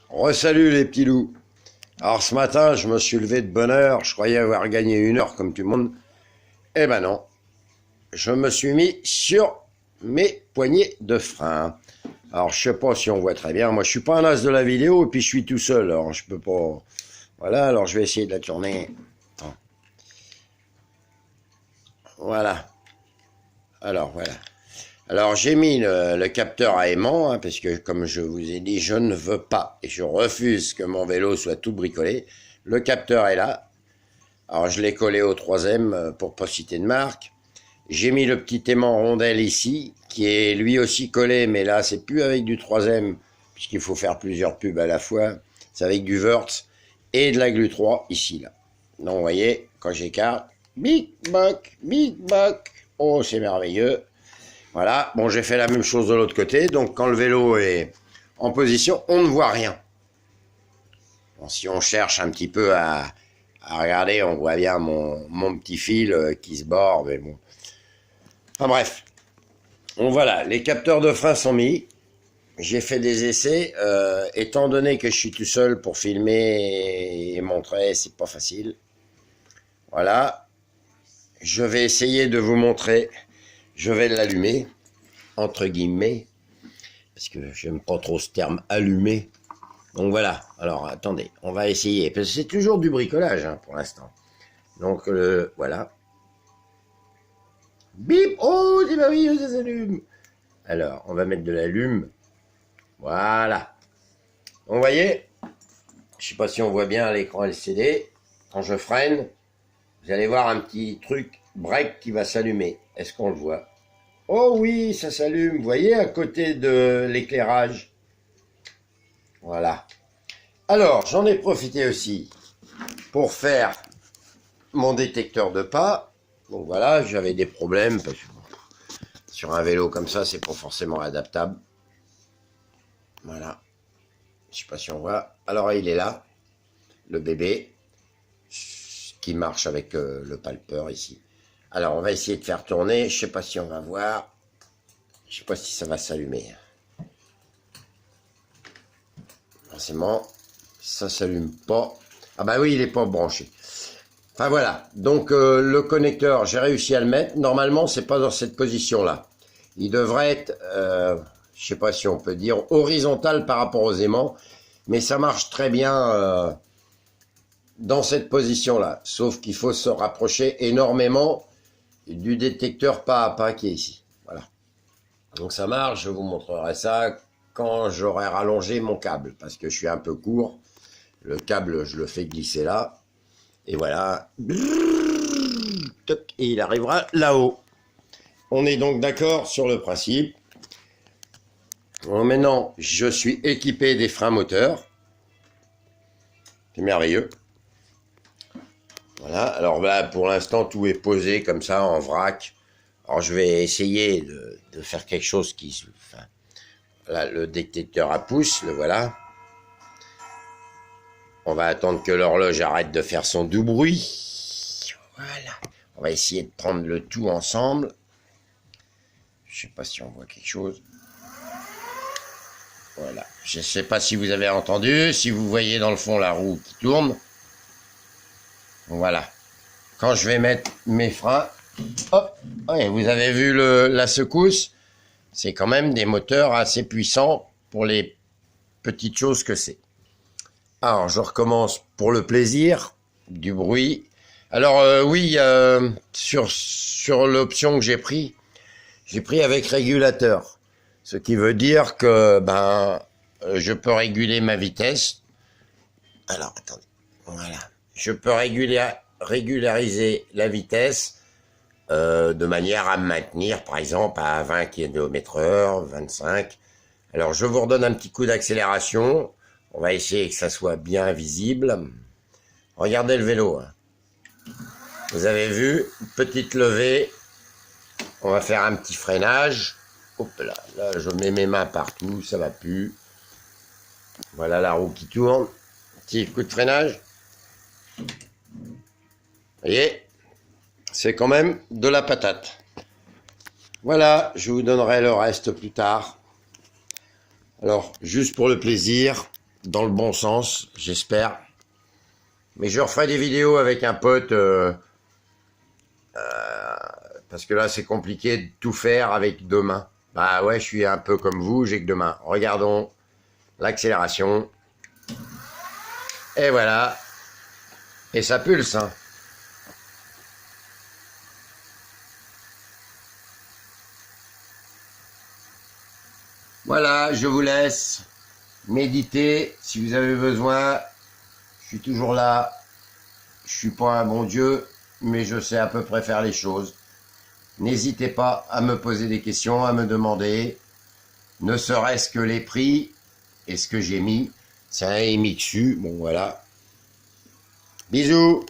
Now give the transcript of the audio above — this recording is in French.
Re-salut les petits loups. Alors ce matin, je me suis levé de bonne heure, je croyais avoir gagné 1 heure comme tout le monde. Eh ben non, je me suis mis sur mes poignées de frein. Alors je sais pas si on voit très bien, moi je suis pas un as de la vidéo et puis je suis tout seul, alors je peux pas... Voilà, alors je vais essayer de la tourner. Attends. Voilà. Alors voilà. Alors j'ai mis le capteur à aimant, hein, parce que comme je vous ai dit, je ne veux pas et je refuse que mon vélo soit tout bricolé. Le capteur est là. Alors je l'ai collé au 3ème pour pas citer de marque. J'ai mis le petit aimant rondelle ici, qui est lui aussi collé, mais là c'est plus avec du 3ème, puisqu'il faut faire plusieurs pubs à la fois. C'est avec du Wurtz et de la Glu 3 ici là. Donc vous voyez, quand j'écarte, big boc, oh c'est merveilleux. Voilà, bon j'ai fait la même chose de l'autre côté, donc quand le vélo est en position, on ne voit rien. Bon, si on cherche un petit peu à regarder, on voit bien mon petit fil qui se borde, mais bon. Enfin bref, bon voilà, les capteurs de frein sont mis, j'ai fait des essais, étant donné que je suis tout seul pour filmer et montrer, c'est pas facile. Voilà, je vais essayer de vous montrer. Je vais l'allumer, entre guillemets, parce que j'aime pas trop ce terme allumer. Donc voilà, alors attendez, on va essayer, parce que c'est toujours du bricolage hein, pour l'instant. Donc voilà. Bip, oh c'est merveilleux, ça s'allume. Alors, on va mettre de l'allume. Voilà. Donc vous voyez, je sais pas si on voit bien l'écran LCD. Quand je freine, vous allez voir un petit truc break qui va s'allumer. Est-ce qu'on le voit? Oh oui, ça s'allume. Vous voyez, à côté de l'éclairage. Voilà. Alors, j'en ai profité aussi pour faire mon détecteur de pas. Donc voilà, j'avais des problèmes parce que sur un vélo comme ça, c'est pas forcément adaptable. Voilà. Je sais pas si on voit. Alors, il est là, le bébé, qui marche avec le palpeur ici. Alors, on va essayer de faire tourner. Je sais pas si on va voir. Je sais pas si ça va s'allumer. Forcément, ça s'allume pas. Ah bah oui, il est pas branché. Enfin voilà. Donc, le connecteur, j'ai réussi à le mettre. Normalement, c'est pas dans cette position-là. Il devrait être, je sais pas si on peut dire, horizontal par rapport aux aimants. Mais ça marche très bien dans cette position-là. Sauf qu'il faut se rapprocher énormément du détecteur pas à pas qui est ici. Voilà. Donc ça marche, je vous montrerai ça quand j'aurai rallongé mon câble, parce que je suis un peu court. Le câble, je le fais glisser là. Et voilà. Et il arrivera là-haut. On est donc d'accord sur le principe. Bon, maintenant, je suis équipé des freins moteurs. C'est merveilleux. Voilà, alors là, pour l'instant, tout est posé comme ça, en vrac. Alors, je vais essayer de faire quelque chose qui... Enfin, là, le détecteur à pouce, le voilà. On va attendre que l'horloge arrête de faire son doux bruit. Voilà. On va essayer de prendre le tout ensemble. Je sais pas si on voit quelque chose. Voilà. Je sais pas si vous avez entendu, si vous voyez dans le fond la roue qui tourne. Voilà. Quand je vais mettre mes freins, hop, ouais, vous avez vu la secousse, c'est quand même des moteurs assez puissants pour les petites choses que c'est. Alors, je recommence pour le plaisir, du bruit. Alors, oui, sur l'option que j'ai pris avec régulateur. Ce qui veut dire que, je peux réguler ma vitesse. Alors, attendez, voilà. Je peux régulariser la vitesse de manière à me maintenir, par exemple, à 20 km/h, 25. Alors, je vous redonne un petit coup d'accélération. On va essayer que ça soit bien visible. Regardez le vélo. Hein. Vous avez vu, petite levée. On va faire un petit freinage. Hop là, là, je mets mes mains partout, ça va plus. Voilà la roue qui tourne. Petit coup de freinage. Vous voyez, c'est quand même de la patate. Voilà, je vous donnerai le reste plus tard. Alors, juste pour le plaisir, dans le bon sens, j'espère. Mais je referai des vidéos avec un pote, parce que là, c'est compliqué de tout faire avec deux mains. Bah ouais, je suis un peu comme vous, j'ai que deux mains. Regardons l'accélération. Et voilà. Et ça pulse, hein. Voilà, je vous laisse méditer. Si vous avez besoin, je suis toujours là. Je suis pas un bon Dieu, mais je sais à peu près faire les choses. N'hésitez pas à me poser des questions, à me demander, ne serait-ce que les prix et ce que j'ai mis. C'est un MXU, bon voilà. Bisous.